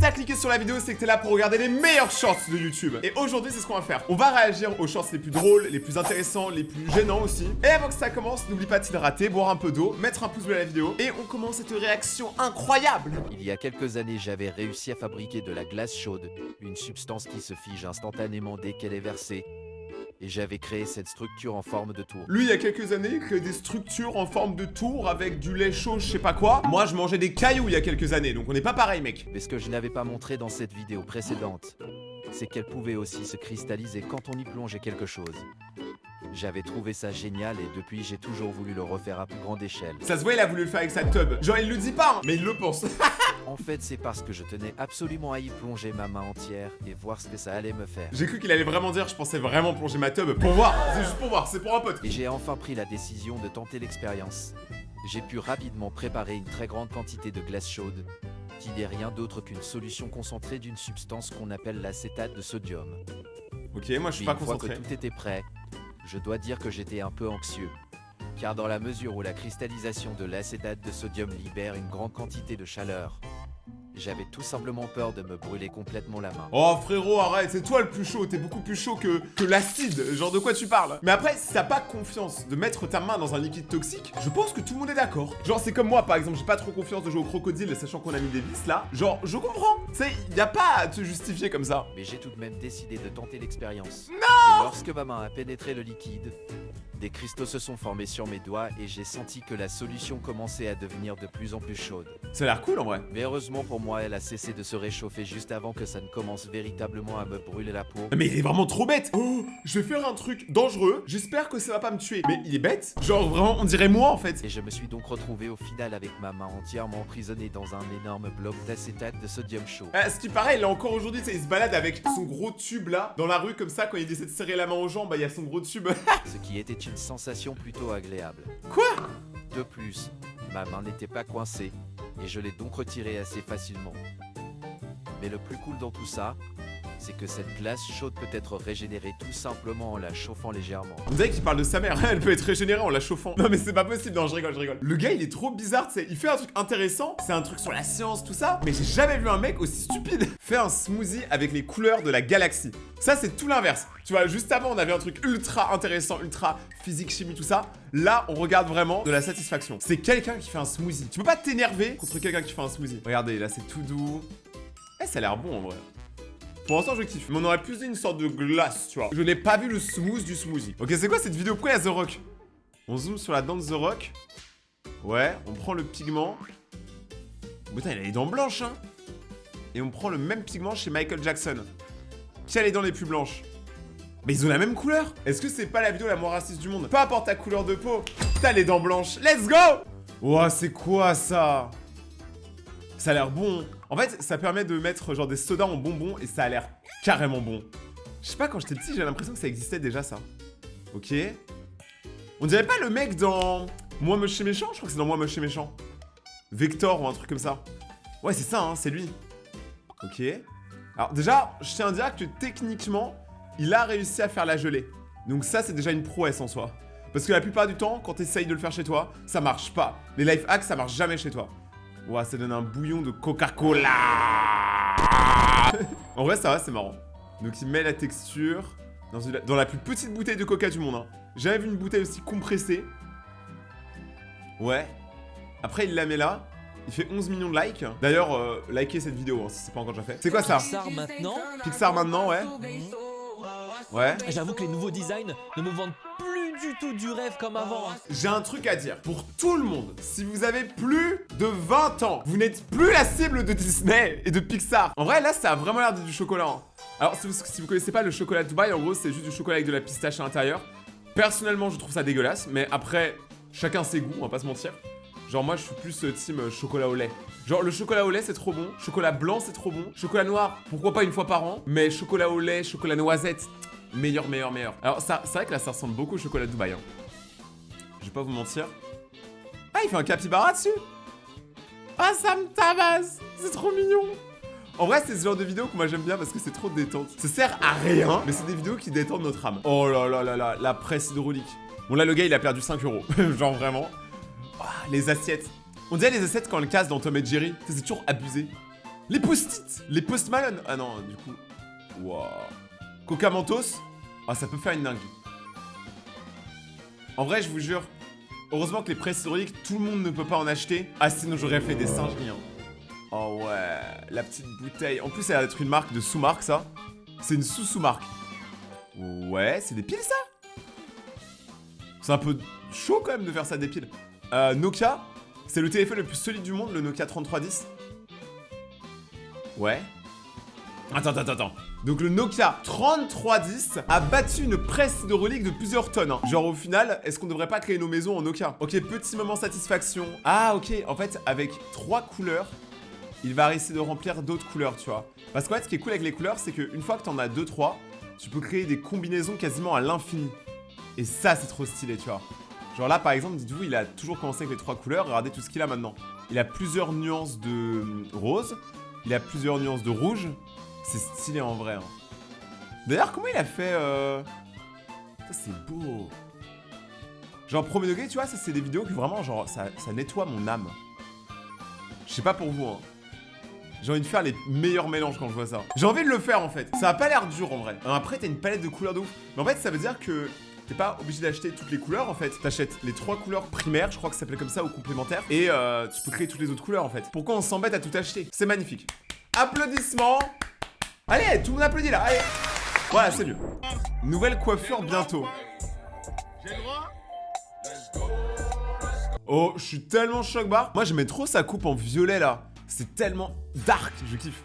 t'as cliqué sur la vidéo, c'est que t'es là pour regarder les meilleurs shorts de YouTube. Et aujourd'hui, c'est ce qu'on va faire. On va réagir aux shorts les plus drôles, les plus intéressants, les plus gênants aussi. Et avant que ça commence, n'oublie pas de t'hydrater, boire un peu d'eau, mettre un pouce bleu à la vidéo. Et on commence cette réaction incroyable. Il y a quelques années, j'avais réussi à fabriquer de la glace chaude, une substance qui se fige instantanément dès qu'elle est versée. Et j'avais créé cette structure en forme de tour. Lui, il y a quelques années, il créait des structures en forme de tour avec du lait chaud, je sais pas quoi. Moi, je mangeais des cailloux il y a quelques années, donc on n'est pas pareil, mec. Mais ce que je n'avais pas montré dans cette vidéo précédente, c'est qu'elle pouvait aussi se cristalliser quand on y plongeait quelque chose. J'avais trouvé ça génial et depuis j'ai toujours voulu le refaire à plus grande échelle. Ça se voit, il a voulu le faire avec sa tub. Genre, il le dit pas, hein, mais il le pense. En fait, c'est parce que je tenais absolument à y plonger ma main entière et voir ce que ça allait me faire. J'ai cru qu'il allait vraiment dire, je pensais vraiment plonger ma tub pour voir. C'est juste pour voir, c'est pour un pote. Et j'ai enfin pris la décision de tenter l'expérience. J'ai pu rapidement préparer une très grande quantité de glace chaude, qui n'est rien d'autre qu'une solution concentrée d'une substance qu'on appelle l'acétate de sodium. Ok, moi je suis Puis pas une fois concentré. que tout était prêt, je dois dire que j'étais un peu anxieux. Car dans la mesure où la cristallisation de l'acétate de sodium libère une grande quantité de chaleur, j'avais tout simplement peur de me brûler complètement la main. Oh frérot, arrête, c'est toi le plus chaud, t'es beaucoup plus chaud que l'acide, genre de quoi tu parles? Mais après, si t'as pas confiance de mettre ta main dans un liquide toxique, je pense que tout le monde est d'accord. Genre c'est comme moi par exemple, j'ai pas trop confiance de jouer au crocodile sachant qu'on a mis des vis là. Genre, je comprends, tu sais, y a pas à te justifier comme ça. Mais j'ai tout de même décidé de tenter l'expérience. Et lorsque ma main a pénétré le liquide, des cristaux se sont formés sur mes doigts et j'ai senti que la solution commençait à devenir de plus en plus chaude. Ça a l'air cool en vrai. Mais heureusement pour moi, elle a cessé de se réchauffer juste avant que ça ne commence véritablement à me brûler la peau. Mais il est vraiment trop bête. Oh, je vais faire un truc dangereux, j'espère que ça va pas me tuer. Mais il est bête. Genre vraiment, on dirait moi en fait. Et je me suis donc retrouvé au final avec ma main entièrement emprisonnée dans un énorme bloc d'acétate de sodium chaud. Ce qui paraît, il est encore aujourd'hui, tu sais, il se balade avec son gros tube là, dans la rue comme ça, quand il essaie de serrer la main aux gens, bah il y a son gros tube. Ce qui était une sensation plutôt agréable. Quoi? De plus, ma main n'était pas coincée et je l'ai donc retirée assez facilement. Mais le plus cool dans tout ça, c'est que cette glace chaude peut être régénérée tout simplement en la chauffant légèrement. On dirait qu'il parle de sa mère, elle peut être régénérée en la chauffant. Non mais c'est pas possible, non je rigole, je rigole. Le gars il est trop bizarre, tu sais, il fait un truc intéressant, c'est un truc sur la science, tout ça, mais j'ai jamais vu un mec aussi stupide. Fait un smoothie avec les couleurs de la galaxie. Ça c'est tout l'inverse. Tu vois, juste avant on avait un truc ultra intéressant, ultra physique, chimie, tout ça. Là on regarde vraiment de la satisfaction. C'est quelqu'un qui fait un smoothie. Tu peux pas t'énerver contre quelqu'un qui fait un smoothie. Regardez, là c'est tout doux. Eh ça a l'air bon en vrai. Pour l'instant, je kiffe. Mais on aurait plus dit une sorte de glace, tu vois. Je n'ai pas vu le smooth du smoothie. Ok, c'est quoi cette vidéo? Pourquoi il y a The Rock? On zoome sur la dent de The Rock. Ouais, on prend le pigment. Putain, il a les dents blanches, hein. Et on prend le même pigment chez Michael Jackson, qui a les dents les plus blanches. Mais ils ont la même couleur. Est-ce que c'est pas la vidéo la moins raciste du monde? Peu importe ta couleur de peau, t'as les dents blanches. Let's go! Ouah, c'est quoi ça? Ça a l'air bon. En fait, ça permet de mettre genre des sodas en bonbons et ça a l'air carrément bon. Je sais pas, quand j'étais petit, j'ai l'impression que ça existait déjà, ça. Ok. On dirait pas le mec dans Moi Moche et Méchant? Je crois que c'est dans Moi Moche et Méchant. Vector ou un truc comme ça. Ouais, c'est ça, hein, c'est lui. Ok. Alors déjà, je tiens à dire que techniquement, il a réussi à faire la gelée. Donc ça, c'est déjà une prouesse en soi. Parce que la plupart du temps, quand t'essayes de le faire chez toi, ça marche pas. Les life hacks, ça marche jamais chez toi. Ouah, ça donne un bouillon de Coca-Cola. En vrai, ça va, c'est marrant. Donc, il met la texture dans la plus petite bouteille de Coca du monde. Hein. J'avais vu une bouteille aussi compressée. Ouais. Après, il la met là. Il fait 11 millions de likes. D'ailleurs, likez cette vidéo hein, si c'est pas encore déjà fait. C'est quoi ça? Pixar maintenant. Pixar maintenant, ouais. Ouais. J'avoue que les nouveaux designs ne me vendent plus du tout du rêve comme avant. J'ai un truc à dire pour tout le monde. Si vous avez plus de 20 ans, vous n'êtes plus la cible de Disney et de Pixar. En vrai, là, ça a vraiment l'air d'être du chocolat. Hein. Alors, si vous connaissez pas le chocolat de Dubaï, en gros, c'est juste du chocolat avec de la pistache à l'intérieur. Personnellement, je trouve ça dégueulasse, mais après, chacun ses goûts, on va pas se mentir. Genre, moi, je suis plus team chocolat au lait. Genre, le chocolat au lait, c'est trop bon. Chocolat blanc, c'est trop bon. Chocolat noir, pourquoi pas une fois par an. Mais chocolat au lait, chocolat noisette, meilleur, meilleur, meilleur. Alors, ça, c'est vrai que là, ça ressemble beaucoup au chocolat de Dubaï. Hein. Je vais pas vous mentir. Ah, il fait un capybara dessus. Ah, ça me tabasse. C'est trop mignon. En vrai, c'est ce genre de vidéo que moi j'aime bien parce que c'est trop détente. Ça sert à rien, mais c'est des vidéos qui détendent notre âme. Oh là là là là, la presse hydraulique. Bon, là, le gars, il a perdu 5 €. Genre, vraiment. Ah, les assiettes. On dirait les assiettes quand on le casse dans Tom et Jerry. C'est toujours abusé. Les post-it. Les Post Malone. Ah non, du coup. Waouh. Coca Mentos. Ah, ça peut faire une dinguerie. En vrai, je vous jure. Heureusement que les presses hydrauliques, tout le monde ne peut pas en acheter. Ah, sinon j'aurais fait des singeries. Hein. Oh ouais. La petite bouteille. En plus, ça va être une marque de sous-marque, ça. C'est une sous-sous-marque. Ouais, c'est des piles, ça. C'est un peu chaud quand même de faire ça des piles. Nokia, c'est le téléphone le plus solide du monde, le Nokia 3310. Ouais. Attends. Donc le Nokia 3310 a battu une presse hydraulique de plusieurs tonnes. Hein. Genre au final, est-ce qu'on devrait pas créer nos maisons en Nokia? Ok, petit moment satisfaction. Ah ok, en fait, avec 3 couleurs, il va essayer de remplir d'autres couleurs, tu vois. Parce qu'en fait, ce qui est cool avec les couleurs, c'est qu'une fois que t'en as 2-3, tu peux créer des combinaisons quasiment à l'infini. Et ça, c'est trop stylé, tu vois. Genre là, par exemple, dites-vous, il a toujours commencé avec les 3 couleurs. Regardez tout ce qu'il a maintenant. Il a plusieurs nuances de rose. Il a plusieurs nuances de rouge. C'est stylé en vrai. Hein. D'ailleurs, comment il a fait Ça, c'est beau. Genre, premier degré, tu vois, ça, c'est des vidéos que vraiment, genre, ça nettoie mon âme. Je sais pas pour vous, hein. J'ai envie de faire les meilleurs mélanges quand je vois ça. J'ai envie de le faire, en fait. Ça a pas l'air dur, en vrai. Alors, après, t'as une palette de couleurs de ouf. Mais en fait, ça veut dire que t'es pas obligé d'acheter toutes les couleurs, en fait. T'achètes les 3 couleurs primaires, je crois que ça s'appelait comme ça, ou complémentaires. Et tu peux créer toutes les autres couleurs, en fait. Pourquoi on s'embête à tout acheter? C'est magnifique. Applaudissements. Allez, tout le monde applaudit là, allez. Voilà, c'est mieux. Nouvelle coiffure bientôt. J'ai le droit. Oh, je suis tellement choc-barre. Moi, j'aimais trop sa coupe en violet là. C'est tellement dark, je kiffe.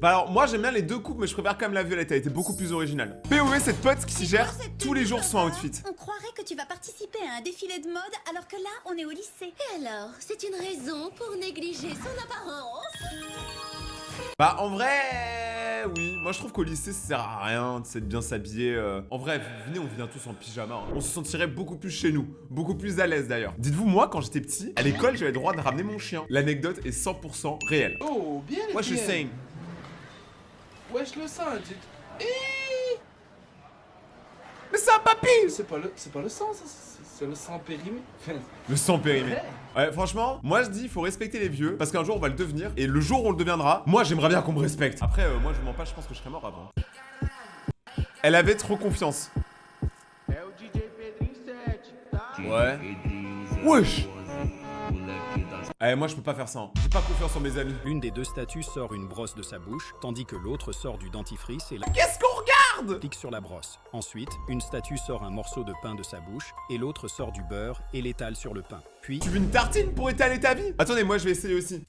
Bah alors, moi j'aime bien les deux coupes, mais je préfère quand même la violette, elle était beaucoup plus originale. POV, cette pote qui gère tous les jours son outfit. On croirait que tu vas participer à un défilé de mode alors que là, on est au lycée. Et alors, c'est une raison pour négliger son apparence? Bah en vrai, oui. Moi je trouve qu'au lycée ça sert à rien de bien s'habiller. En vrai, venez, on vient tous en pyjama. Hein. On se sentirait beaucoup plus chez nous. Beaucoup plus à l'aise d'ailleurs. Dites-vous, moi quand j'étais petit, à l'école j'avais le droit de ramener mon chien. L'anecdote est 100% réelle. Oh, bien les Wesh le saying. Wesh le sein, Mais c'est un papy. c'est pas le sang, ça, c'est le sang périmé. Le sang périmé. Ouais, franchement, moi je dis, il faut respecter les vieux, parce qu'un jour on va le devenir, et le jour où on le deviendra, moi j'aimerais bien qu'on me respecte. Après, moi je mens pas, je pense que je serais mort avant. Elle avait trop confiance. Ouais. Wesh. Moi je peux pas faire ça, hein. J'ai pas confiance en mes amis. L'une des deux statues sort une brosse de sa bouche, tandis que l'autre sort du dentifrice et la Qu'est-ce qu'on regarde? pique sur la brosse. Ensuite, une statue sort un morceau de pain de sa bouche, et l'autre sort du beurre et l'étale sur le pain. Puis, Tu veux une tartine pour étaler ta vie? Attendez, moi je vais essayer aussi.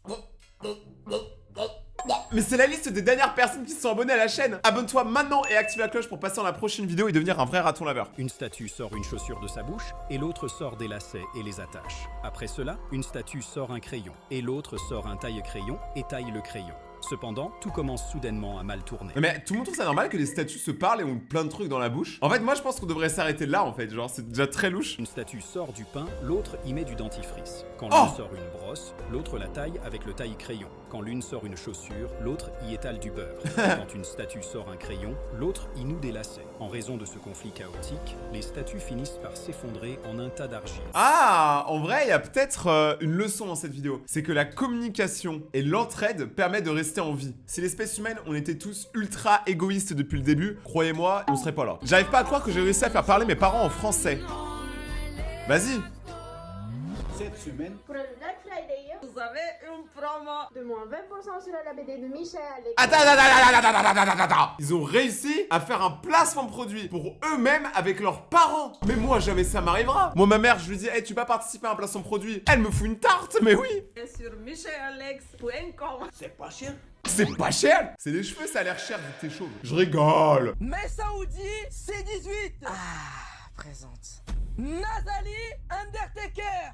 Mais c'est la liste des dernières personnes qui se sont abonnées à la chaîne. Abonne-toi maintenant et active la cloche pour passer dans la prochaine vidéo et devenir un vrai raton laveur. une statue sort une chaussure de sa bouche, et l'autre sort des lacets et les attache. Après cela, une statue sort un crayon, et l'autre sort un taille-crayon et taille le crayon. Cependant, tout commence soudainement à mal tourner. Mais tout le monde trouve ça normal que les statues se parlent et ont plein de trucs dans la bouche. En fait, moi je pense qu'on devrait s'arrêter là en fait. Genre, c'est déjà très louche. Une statue sort du pain, l'autre y met du dentifrice. Quand Oh l'une sort une brosse, l'autre la taille avec le taille-crayon. Quand l'une sort une chaussure, l'autre y étale du beurre. Quand une statue sort un crayon, l'autre y noue des lacets. En raison de ce conflit chaotique, les statues finissent par s'effondrer en un tas d'argile. Ah, en vrai, il y a peut-être une leçon dans cette vidéo. C'est que la communication et l'entraide permettent de rester en vie. Si l'espèce humaine, on était tous ultra égoïstes depuis le début, croyez-moi, on serait pas là. J'arrive pas à croire que j'ai réussi à faire parler mes parents en français. Vas-y. Cette semaine, Pour le Black Friday, vous avez une promo de moins 20% sur la BD de Michel. Attends. Ils ont réussi à faire un placement de produit pour eux-mêmes avec leurs parents. Mais moi, jamais ça m'arrivera. Moi, ma mère, je lui dis, hey, tu vas participer à un placement de produit. Elle me fout une tarte, mais oui. Sur michelalex.com. c'est pas cher. C'est pas cher. C'est des cheveux, ça a l'air cher vu que t'es chauve. Je rigole. Mais Saoudi, c'est 18. Présente. Nazali Undertaker.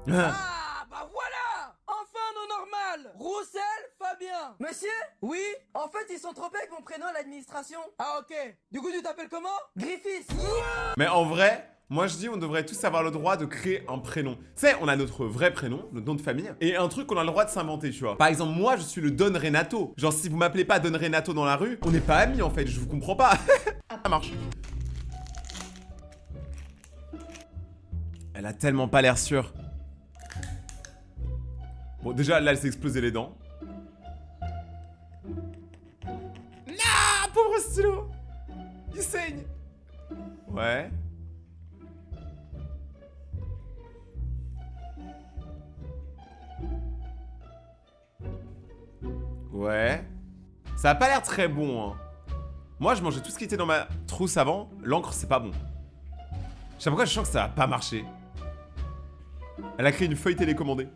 Ah, bah voilà. Enfin nos normales. Roussel, Fabien. Monsieur? Oui? En fait, ils sont trompés avec mon prénom à l'administration. Ah, ok. Du coup, tu t'appelles comment? Griffiths. Mais en vrai, moi je dis on devrait tous avoir le droit de créer un prénom. Tu sais, on a notre vrai prénom, notre nom de famille, et un truc qu'on a le droit de s'inventer, tu vois. Par exemple, moi je suis le Don Renato. Genre si vous m'appelez pas Don Renato dans la rue, on n'est pas amis en fait, je vous comprends pas. Ça marche. Elle a tellement pas l'air sûre. Bon, déjà, là, elle s'est explosé les dents. Non, pauvre stylo. Il saigne. Ouais. Ouais. Ça a pas l'air très bon, hein. Moi, je mangeais tout ce qui était dans ma trousse avant. L'encre, c'est pas bon. Je sais pas pourquoi je sens que ça va pas marcher. Elle a créé une feuille télécommandée.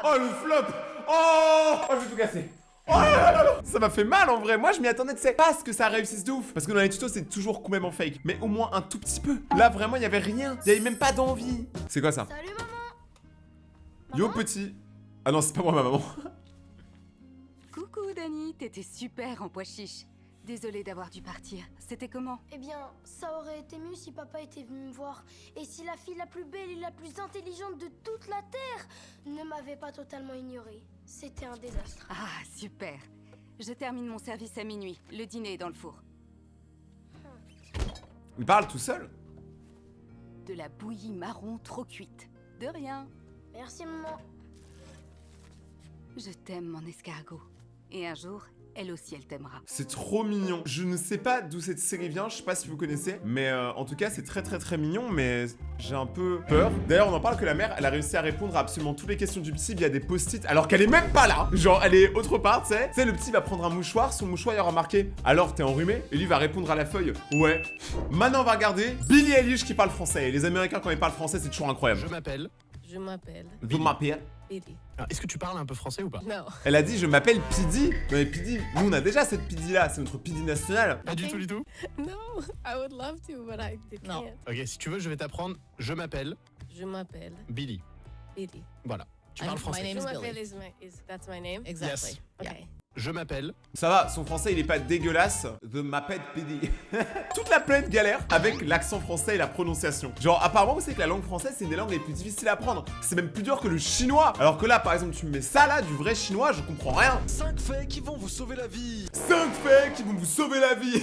Oh, le flop. Oh, je vais tout casser. Oh là là là. Ça m'a fait mal en vrai. Moi, je m'y attendais, tu sais, pas à ce que ça réussisse de ouf. Parce que dans les tutos, c'est toujours complètement fake. Mais au moins un tout petit peu. Là, vraiment, il y avait rien. Il y avait même pas d'envie. C'est quoi ça? Salut maman. Yo, petit. Ah non, c'est pas moi, ma maman. Coucou Dani, t'étais super en pois chiche. Désolée d'avoir dû partir. C'était comment? Eh bien, ça aurait été mieux si papa était venu me voir. Et si la fille la plus belle et la plus intelligente de toute la Terre ne m'avait pas totalement ignorée. C'était un désastre. Ah, super. Je termine mon service à minuit. Le dîner est dans le four. Il parle tout seul? De la bouillie marron trop cuite. De rien. Merci maman. Je t'aime mon escargot. Et un jour, elle aussi elle t'aimera. C'est trop mignon. Je ne sais pas d'où cette série vient, je sais pas si vous connaissez, mais en tout cas c'est très mignon, mais j'ai un peu peur. D'ailleurs on en parle que la mère, elle a réussi à répondre à absolument toutes les questions du psy via des post-it, alors qu'elle est même pas là. Genre elle est autre part, tu sais. Tu sais, le psy va prendre un mouchoir, son mouchoir il aura marqué « Alors t'es enrhumé ?» Et lui va répondre à la feuille « Ouais ». Maintenant on va regarder Billie Eilish qui parle français. Et les Américains quand ils parlent français c'est toujours incroyable. Je m'appelle Billy. Est-ce que tu parles un peu français ou pas? Non. Elle a dit je m'appelle Pidi. Non mais Pidi, nous on a déjà cette Pidi là, c'est notre Pidi national. Pas du tout. No, I would love to, but I can't. Ok, si tu veux, je vais t'apprendre. Je m'appelle Je m'appelle Billy. Billy. Voilà. Tu parles français. Je m'appelle that's my name? Exactly. Yes. Okay. Je m'appelle. Ça va, son français il est pas dégueulasse. The m'appelle Pidi. Toute la planète galère avec l'accent français et la prononciation. Genre apparemment vous savez que la langue française c'est une des langues les plus difficiles à apprendre. C'est même plus dur que le chinois. Alors que là par exemple tu me mets ça là, du vrai chinois, je comprends rien. 5 faits qui vont vous sauver la vie. 5 faits qui vont vous sauver la vie.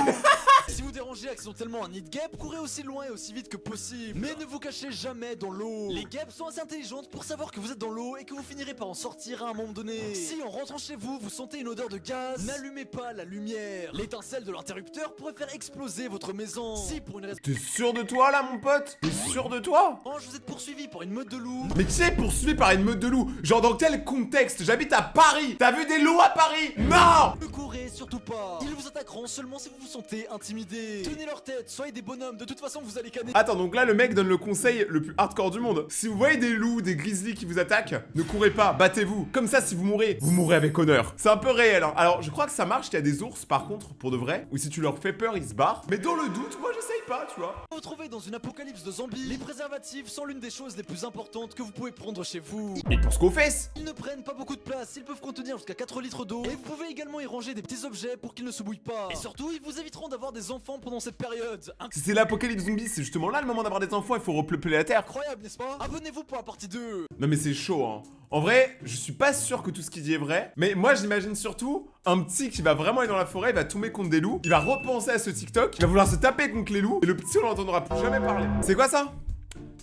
Si vous dérangez accidentellement un nid de guêpe, courez aussi loin et aussi vite que possible. Mais ne vous cachez jamais dans l'eau. Les guêpes sont assez intelligentes pour savoir que vous êtes dans l'eau et que vous finirez par en sortir à un moment donné. Si en rentrant chez vous, vous sentez une odeur de gaz, n'allumez pas la lumière. L'étincelle de l'interrupteur pourrait faire exploser votre maison. Si pour une raison... T'es sûr de toi là mon pote? T'es sûr de toi? Vous êtes poursuivi par une meute de loups. Mais qui est poursuivi par une meute de loups? Genre dans quel contexte? J'habite à Paris. T'as vu des loups à Paris? Non! Ne courez surtout pas. Ils vous attaqueront seulement si vous vous sentez intimidé. Tenez leur tête, soyez des bonhommes, de toute façon vous allez canner. Attends, donc là le mec donne le conseil le plus hardcore du monde. Si vous voyez des loups, des grizzlies qui vous attaquent, ne courez pas, battez-vous. Comme ça si vous mourrez avec honneur. C'est un peu réel hein. Alors je crois que ça marche qu'il y a des ours par contre, pour de vrai, ou si tu leur fais peur ils se barrent. Mais dans le doute, moi j'essaye pas, tu vois. Vous vous trouvez dans une apocalypse de zombies. Les préservatifs sont l'une des choses les plus importantes que vous pouvez prendre chez vous. Et pour ce qu'on fait. Ils ne prennent pas beaucoup de place, ils peuvent contenir jusqu'à 4 litres d'eau. Et vous pouvez également y ranger des petits objets pour qu'ils ne se bouillent pas. Et surtout, ils vous éviteront d'avoir des enfants pendant cette période. Si c'est l'apocalypse zombie, c'est justement là le moment d'avoir des enfants, il faut repeupler la terre. Incroyable, n'est-ce pas? Abonnez-vous pour la partie 2. Non mais c'est chaud hein. En vrai, je suis pas sûr que tout ce qu'il dit est vrai. Mais moi j'imagine surtout un petit qui va vraiment aller dans la forêt, il va tomber contre des loups. Il va repenser à ce TikTok, il va vouloir se taper contre les loups. Et le petit on l'entendra plus jamais parler. C'est quoi ça?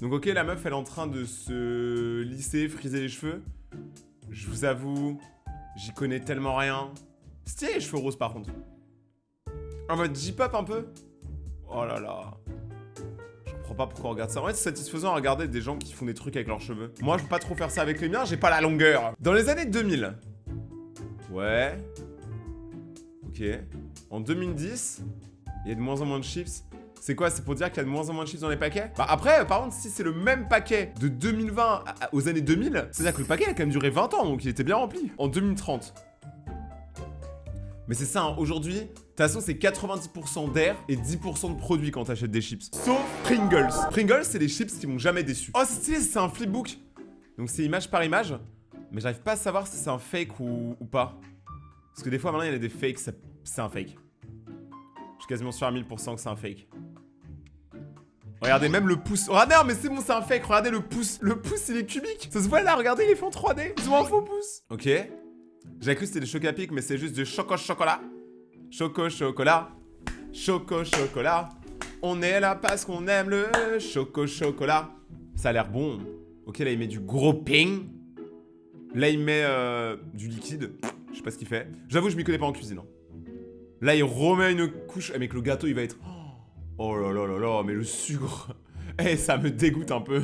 Donc ok, la meuf elle est en train de se lisser, friser les cheveux. Je vous avoue, j'y connais tellement rien. Stylé les cheveux roses par contre. En mode J-pop un peu. Oh là là. Je comprends pas pourquoi on regarde ça. En fait, c'est satisfaisant à regarder des gens qui font des trucs avec leurs cheveux. Moi, je peux pas trop faire ça avec les miens, j'ai pas la longueur. Dans les années 2000. Ouais. Ok. En 2010, il y a de moins en moins de chips. C'est quoi? C'est pour dire qu'il y a de moins en moins de chips dans les paquets? Bah après, par contre, si c'est le même paquet de 2020 aux années 2000, c'est-à-dire que le paquet a quand même duré 20 ans, donc il était bien rempli. En 2030. Mais c'est ça, hein, aujourd'hui, de toute façon, c'est 90% d'air et 10% de produits quand t'achètes des chips. Sauf Pringles. Pringles, c'est les chips qui m'ont jamais déçu. Oh, c'est stylé, c'est un flipbook. Donc c'est image par image. Mais j'arrive pas à savoir si c'est un fake ou pas. Parce que des fois, maintenant, il y a des fakes, c'est un fake. Je suis quasiment sûr à 1000% que c'est un fake. Regardez, même le pouce. Oh non, mais c'est bon, c'est un fake. Regardez le pouce. Le pouce, il est cubique. Ça se voit là, regardez, il est fait en 3D. Ils ont un faux pouce. Ok. J'avais cru que c'était des chocapic, mais c'est juste du choco-chocolat. Choco-chocolat. Choco-chocolat. On est là parce qu'on aime le choco-chocolat. Ça a l'air bon. Ok, là, il met du gros ping. Là, il met du liquide. Je sais pas ce qu'il fait. J'avoue, je m'y connais pas en cuisine. Hein. Là, il remet une couche. Eh, mec, le gâteau, il va être... Oh là là là là, mais le sucre. Eh, ça me dégoûte un peu.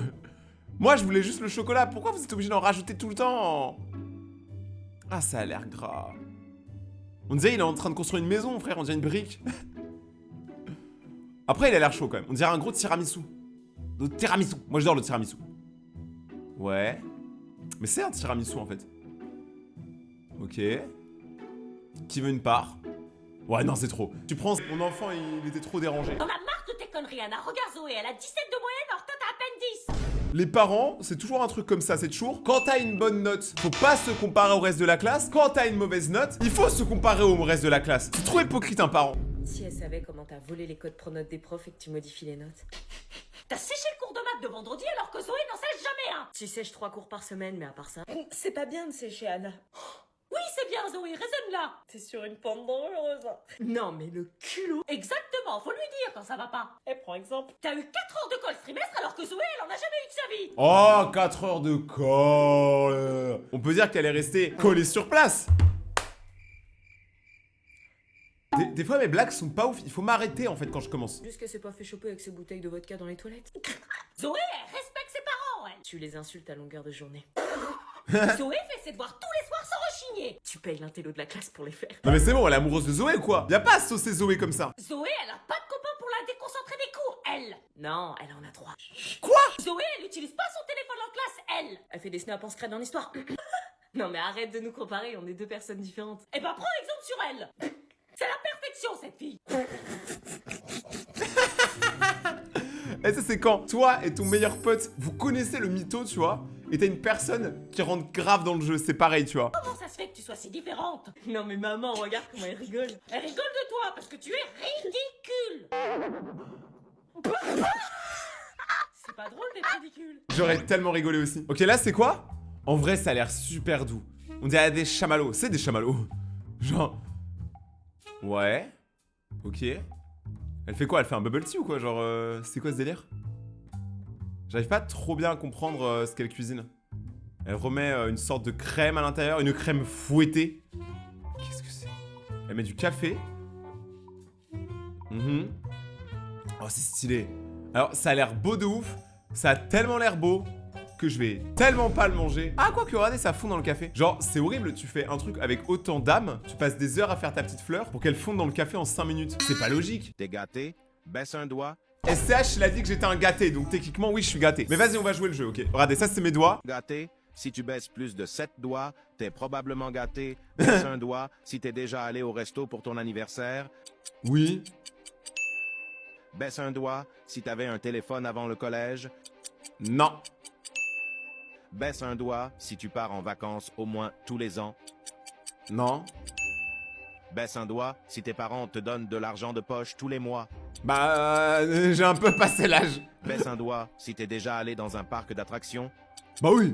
Moi, je voulais juste le chocolat. Pourquoi vous êtes obligé d'en rajouter tout le temps? Ah, ça a l'air gras. On dirait il est en train de construire une maison, frère. On dirait une brique. Après, il a l'air chaud, quand même. On dirait un gros tiramisu. Le tiramisu. Moi, j'adore le tiramisu. Ouais. Mais c'est un tiramisu, en fait. Ok. Qui veut une part? Ouais, non, c'est trop. Tu prends... Mon enfant, il était trop dérangé. On a marre de tes conneries, Anna. Regarde Zoé, elle a 17 de moyenne, alors toi t'as à peine 10. Les parents, c'est toujours un truc comme ça, c'est toujours. Quand t'as une bonne note, faut pas se comparer au reste de la classe. Quand t'as une mauvaise note, il faut se comparer au reste de la classe. C'est trop hypocrite, un parent. Si elle savait comment t'as volé les codes pronotes des profs et que tu modifies les notes. T'as séché le cours de maths de vendredi alors que Zoé n'en sèche jamais un. Tu sèches 3 cours par semaine, mais à part ça... C'est pas bien de sécher, Anna. Oui, c'est bien Zoé, raisonne là. T'es sur une pente dangereuse. Non, mais le culot. Exactement, faut lui dire quand ça va pas. Et prends exemple. T'as eu 4 heures de colle ce trimestre alors que Zoé, elle en a jamais eu de sa vie. Oh, 4 heures de colle. On peut dire qu'elle est restée collée sur place. Des fois, mes blagues sont pas ouf. Il faut m'arrêter, en fait, quand je commence. Juste qu'elle s'est pas fait choper avec ses bouteilles de vodka dans les toilettes. Zoé, elle respecte ses parents, elle. Tu les insultes à longueur de journée. Zoé fait ses devoirs tous les soirs sans rechigner. Tu payes l'intello de la classe pour les faire. Non, mais c'est bon, elle est amoureuse de Zoé ou quoi? Y a pas à saucer Zoé comme ça. Zoé, elle a pas de copain pour la déconcentrer des cours, elle. Non, elle en a 3. Quoi? Zoé, elle utilise pas son téléphone en classe, elle. Elle fait des snaps en secret dans l'histoire. Non, mais arrête de nous comparer, on est 2 personnes différentes. Eh ben, prends exemple sur elle. C'est la perfection, cette fille. Et ça, c'est quand toi et ton meilleur pote, vous connaissez le mytho, tu vois, et t'as une personne qui rentre grave dans le jeu, c'est pareil, tu vois. Comment ça se fait que tu sois si différente? Non, mais maman, regarde comment elle rigole. Elle rigole de toi parce que tu es ridicule. C'est pas drôle d'être ridicule. J'aurais tellement rigolé aussi. Ok, là, c'est quoi? En vrai, ça a l'air super doux. On dirait des chamallows. C'est des chamallows. Genre... Ouais. Ok. Elle fait quoi? Elle fait un bubble tea ou quoi? Genre, c'est quoi ce délire? J'arrive pas trop bien à comprendre ce qu'elle cuisine. Elle remet une sorte de crème à l'intérieur, une crème fouettée. Qu'est-ce que c'est? Elle met du café. Oh, c'est stylé. Alors, ça a l'air beau de ouf. Ça a tellement l'air beau que je vais tellement pas le manger. Ah, quoi que, regardez, ça fond dans le café. Genre, c'est horrible, tu fais un truc avec autant d'âme, tu passes des heures à faire ta petite fleur pour qu'elle fonde dans le café en 5 minutes. C'est pas logique. T'es gâté, baisse un doigt. SCH, il a dit que j'étais un gâté, donc techniquement, oui, je suis gâté. Mais vas-y, on va jouer le jeu, ok? Regardez, ça, c'est mes doigts. Gâté, si tu baisses plus de 7 doigts, t'es probablement gâté. Baisse un doigt si t'es déjà allé au resto pour ton anniversaire. Oui. Baisse un doigt si t'avais un téléphone avant le collège. Non. Baisse un doigt si tu pars en vacances au moins tous les ans. Non. Baisse un doigt si tes parents te donnent de l'argent de poche tous les mois. Bah, j'ai un peu passé l'âge. Baisse un doigt si t'es déjà allé dans un parc d'attractions. Bah oui.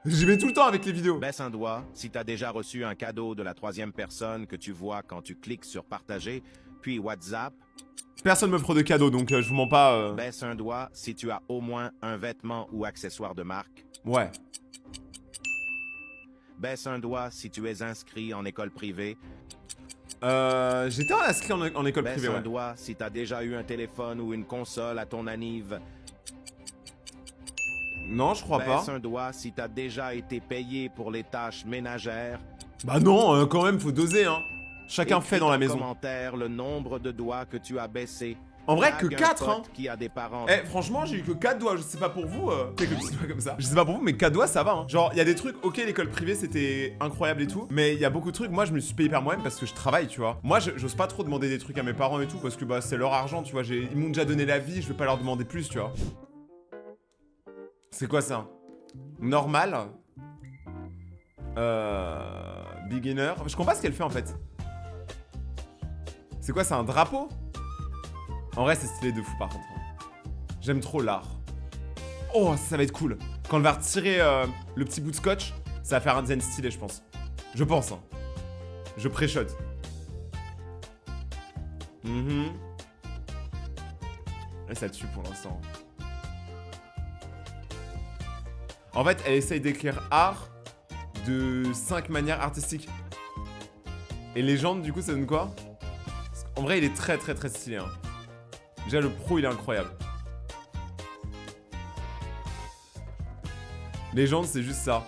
J'y vais tout le temps avec les vidéos. Baisse un doigt si t'as déjà reçu un cadeau de la 3e personne que tu vois quand tu cliques sur partager, puis WhatsApp. Personne me fera de cadeaux, donc je vous mens pas. Baisse un doigt si tu as au moins un vêtement ou accessoire de marque. Ouais. Baisse un doigt si tu es inscrit en école privée. J'étais inscrit en école Baisse privée, un ouais. doigt si t'as déjà eu un téléphone ou une console à ton anniv. Non, je crois pas. Baisse un doigt si t'as déjà été payé pour les tâches ménagères. Bah non, quand même, faut doser, hein. Chacun fait dans la maison. Commentaire le nombre de doigts que tu as baissé. En vrai, que Tag un 4, hein. pote qui a des parents. Eh, franchement, j'ai eu que 4 doigts. Je sais pas pour vous. Quelques petits doigts comme ça. Je sais pas pour vous, mais 4 doigts, ça va, hein. Genre, il y a des trucs, ok, l'école privée, c'était incroyable et tout. Mais il y a beaucoup de trucs, moi, je me suis payé par moi-même parce que je travaille, tu vois. Moi, j'ose pas trop demander des trucs à mes parents et tout parce que, bah, c'est leur argent, tu vois. Ils m'ont déjà donné la vie, je vais pas leur demander plus, tu vois. C'est quoi ça? Normal. Beginner. Je comprends pas ce qu'elle fait en fait. C'est quoi, c'est un drapeau? En vrai, c'est stylé de fou par contre. J'aime trop l'art. Oh, ça va être cool. Quand elle va retirer le petit bout de scotch, ça va faire un design stylé, je pense. Je pense, hein. Je pré-shot. Et ça tue pour l'instant. En fait, elle essaye d'écrire art de 5 manières artistiques. Et légende, du coup, ça donne quoi? En vrai, il est très très très stylé. Hein. Déjà, le pro, il est incroyable. Légende, c'est juste ça.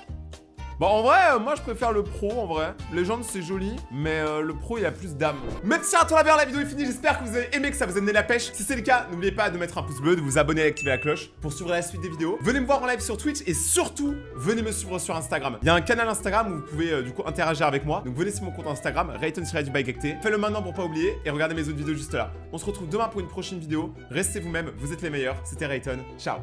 Bon, en vrai, moi, je préfère le pro, en vrai. Légende, c'est joli, mais le pro, il a plus d'âme. Merci à toi, la vidéo est finie. J'espère que vous avez aimé, que ça vous a donné la pêche. Si c'est le cas, n'oubliez pas de mettre un pouce bleu, de vous abonner et d'activer la cloche pour suivre la suite des vidéos. Venez me voir en live sur Twitch et surtout, venez me suivre sur Instagram. Il y a un canal Instagram où vous pouvez, du coup, interagir avec moi. Donc, venez sur mon compte Instagram, Rayton-by-Gekte. Faites-le maintenant pour pas oublier et regardez mes autres vidéos juste là. On se retrouve demain pour une prochaine vidéo. Restez vous-même, vous êtes les meilleurs. C'était Rayton. Ciao.